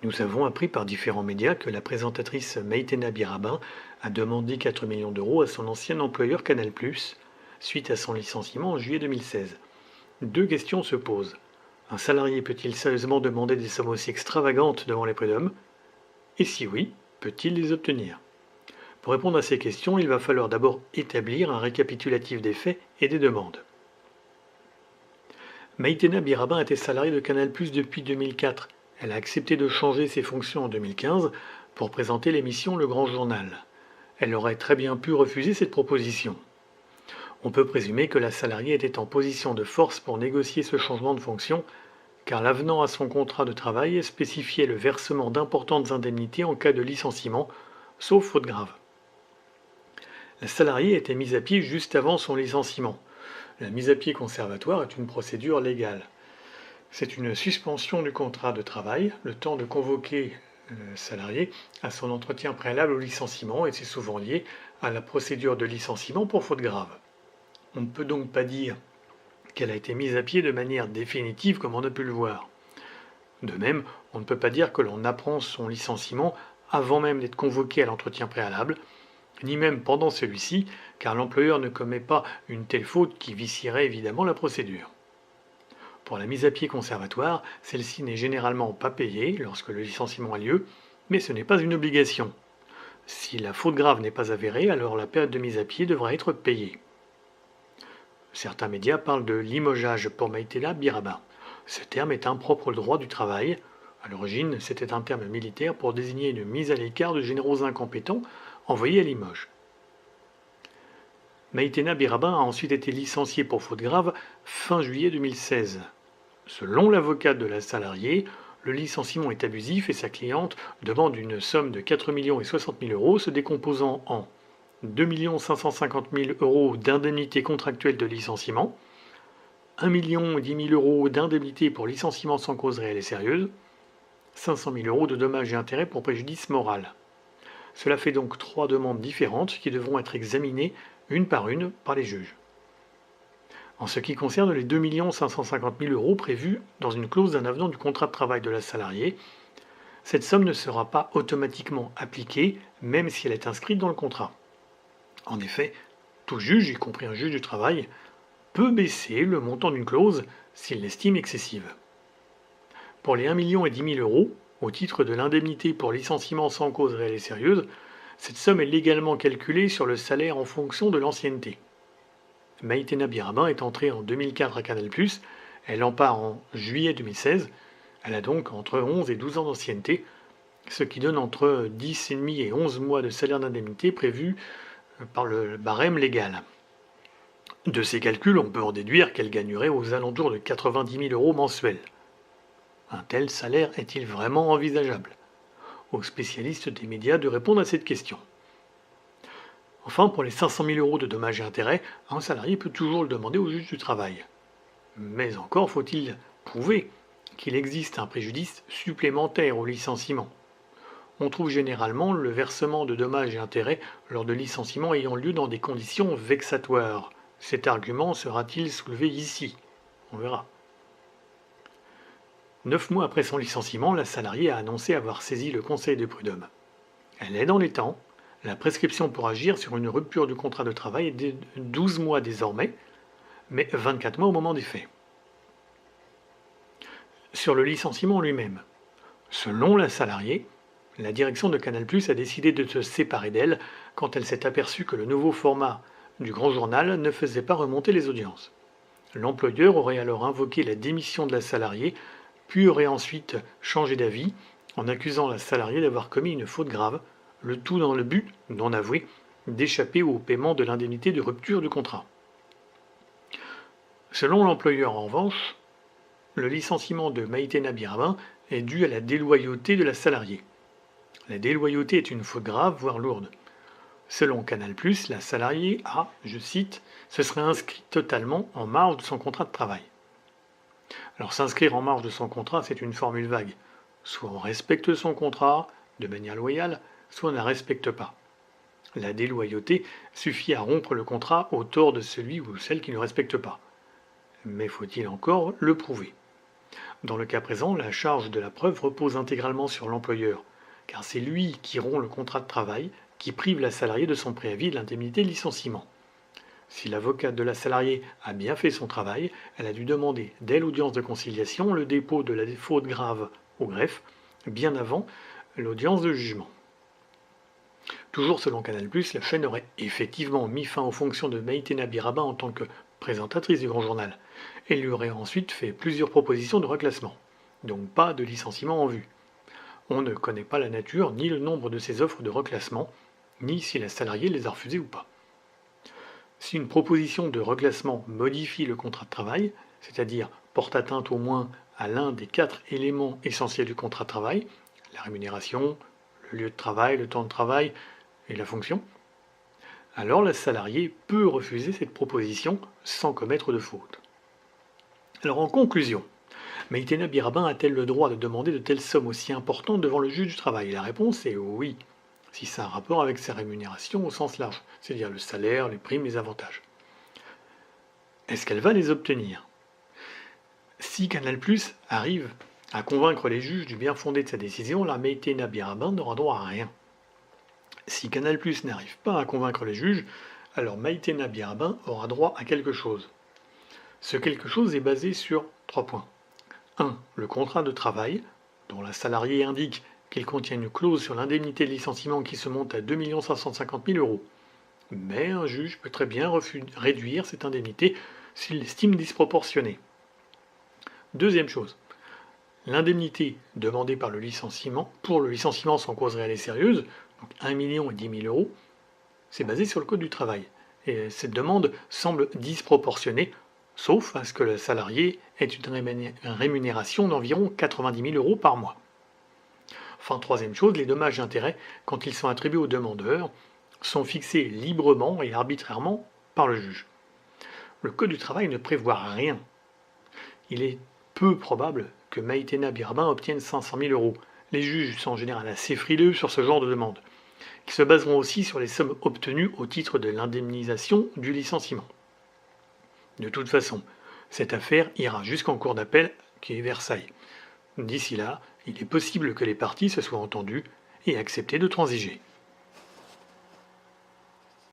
Nous avons appris par différents médias que la présentatrice Maïtena Birabin a demandé 4 millions d'euros à son ancien employeur Canal+, suite à son licenciement en juillet 2016. Deux questions se posent. Un salarié peut-il sérieusement demander des sommes aussi extravagantes devant les prud'hommes? Et si oui, peut-il les obtenir? Pour répondre à ces questions, il va falloir d'abord établir un récapitulatif des faits et des demandes. Maïtena Birabin était salariée de Canal+ depuis 2004. Elle a accepté de changer ses fonctions en 2015 pour présenter l'émission Le Grand Journal. Elle aurait très bien pu refuser cette proposition. On peut présumer que la salariée était en position de force pour négocier ce changement de fonction, car l'avenant à son contrat de travail spécifiait le versement d'importantes indemnités en cas de licenciement, sauf faute grave. La salariée était mise à pied juste avant son licenciement. La mise à pied conservatoire est une procédure légale. C'est une suspension du contrat de travail, le temps de convoquer le salarié à son entretien préalable au licenciement, et c'est souvent lié à la procédure de licenciement pour faute grave. On ne peut donc pas dire qu'elle a été mise à pied de manière définitive comme on a pu le voir. De même, on ne peut pas dire que l'on apprend son licenciement avant même d'être convoqué à l'entretien préalable, ni même pendant celui-ci, car l'employeur ne commet pas une telle faute qui vicierait évidemment la procédure. Pour la mise à pied conservatoire, celle-ci n'est généralement pas payée lorsque le licenciement a lieu, mais ce n'est pas une obligation. Si la faute grave n'est pas avérée, alors la période de mise à pied devra être payée. Certains médias parlent de limogeage pour Maïtena Birabin. Ce terme est impropre au droit du travail. À l'origine, c'était un terme militaire pour désigner une mise à l'écart de généraux incompétents envoyés à Limoges. Maïtena Birabin a ensuite été licenciée pour faute grave fin juillet 2016. Selon l'avocate de la salariée, le licenciement est abusif et sa cliente demande une somme de 4 060 000 euros se décomposant en 2 550 000 euros d'indemnité contractuelle de licenciement, 1 10 000 euros d'indemnité pour licenciement sans cause réelle et sérieuse, 500 000 euros de dommages et intérêts pour préjudice moral. Cela fait donc 3 demandes différentes qui devront être examinées une par les juges. En ce qui concerne les 2 550 000 euros prévus dans une clause d'un avenant du contrat de travail de la salariée, cette somme ne sera pas automatiquement appliquée, même si elle est inscrite dans le contrat. En effet, tout juge, y compris un juge du travail, peut baisser le montant d'une clause s'il l'estime excessive. Pour les 1 10 000 euros, au titre de l'indemnité pour licenciement sans cause réelle et sérieuse, cette somme est légalement calculée sur le salaire en fonction de l'ancienneté. Maïtena Birabin est entrée en 2004 à Canal+, elle en part en juillet 2016, elle a donc entre 11 et 12 ans d'ancienneté, ce qui donne entre 10,5 et 11 mois de salaire d'indemnité prévu par le barème légal. De ces calculs, on peut en déduire qu'elle gagnerait aux alentours de 90 000 euros mensuels. Un tel salaire est-il vraiment envisageable? Aux spécialistes des médias de répondre à cette question. Enfin, pour les 500 000 euros de dommages et intérêts, un salarié peut toujours le demander au juge du travail. Mais encore faut-il prouver qu'il existe un préjudice supplémentaire au licenciement. On trouve généralement le versement de dommages et intérêts lors de licenciements ayant lieu dans des conditions vexatoires. Cet argument sera-t-il soulevé ici? On verra. 9 mois après son licenciement, la salariée a annoncé avoir saisi le conseil de prud'homme. Elle est dans les temps. La prescription pour agir sur une rupture du contrat de travail est de 12 mois désormais, mais 24 mois au moment des faits. Sur le licenciement lui-même, selon la salariée, la direction de Canal+ a décidé de se séparer d'elle quand elle s'est aperçue que le nouveau format du Grand Journal ne faisait pas remonter les audiences. L'employeur aurait alors invoqué la démission de la salariée, puis aurait ensuite changé d'avis en accusant la salariée d'avoir commis une faute grave, le tout dans le but, non avoué, d'échapper au paiement de l'indemnité de rupture du contrat. Selon l'employeur en revanche, le licenciement de Maïtena Birabin est dû à la déloyauté de la salariée. La déloyauté est une faute grave, voire lourde. Selon Canal+, la salariée a, je cite, se serait inscrite totalement en marge de son contrat de travail. Alors s'inscrire en marge de son contrat, c'est une formule vague. Soit on respecte son contrat de manière loyale, soit on ne la respecte pas. La déloyauté suffit à rompre le contrat au tort de celui ou celle qui ne respecte pas. Mais faut-il encore le prouver? Dans le cas présent, la charge de la preuve repose intégralement sur l'employeur, car c'est lui qui rompt le contrat de travail, qui prive la salariée de son préavis et de l'indemnité de licenciement. Si l'avocate de la salariée a bien fait son travail, elle a dû demander dès l'audience de conciliation le dépôt de la faute grave au greffe, bien avant l'audience de jugement. Toujours selon Canal+, la chaîne aurait effectivement mis fin aux fonctions de Maïtena Birabin en tant que présentatrice du Grand Journal, et lui aurait ensuite fait plusieurs propositions de reclassement, donc pas de licenciement en vue. On ne connaît pas la nature ni le nombre de ces offres de reclassement, ni si la salariée les a refusées ou pas. Si une proposition de reclassement modifie le contrat de travail, c'est-à-dire porte atteinte au moins à l'un des 4 éléments essentiels du contrat de travail, la rémunération, le lieu de travail, le temps de travail et la fonction, alors la salariée peut refuser cette proposition sans commettre de faute. Alors en conclusion, Maïtena Birabin a-t-elle le droit de demander de telles sommes aussi importantes devant le juge du travail? La réponse est oui, si ça a un rapport avec sa rémunération au sens large, c'est-à-dire le salaire, les primes, les avantages. Est-ce qu'elle va les obtenir? Si Canal+ arrive à convaincre les juges du bien fondé de sa décision, la Maïtena Birabin n'aura droit à rien. Si Canal+ n'arrive pas à convaincre les juges, alors Maïtena Birabin aura droit à quelque chose. Ce quelque chose est basé sur 3 points. 1. Le contrat de travail, dont la salariée indique qu'il contient une clause sur l'indemnité de licenciement qui se monte à 2 550 000 €. Mais un juge peut très bien réduire cette indemnité s'il l'estime disproportionnée. Deuxième chose, l'indemnité demandée par le licenciement, pour le licenciement sans cause réelle et sérieuse, donc 1 million et 10 000 €, c'est basé sur le Code du travail. Et cette demande semble disproportionnée, sauf à ce que le salarié ait une rémunération d'environ 90 000 € par mois. Enfin, troisième chose, les dommages et intérêts, quand ils sont attribués au demandeur, sont fixés librement et arbitrairement par le juge. Le Code du travail ne prévoit rien. Il est peu probable que Maïtena Birabin obtienne 500 000 €. Les juges sont en général assez frileux sur ce genre de demande. Ils se baseront aussi sur les sommes obtenues au titre de l'indemnisation du licenciement. De toute façon, cette affaire ira jusqu'en cour d'appel qui est Versailles. D'ici là, il est possible que les parties se soient entendues et accepté de transiger.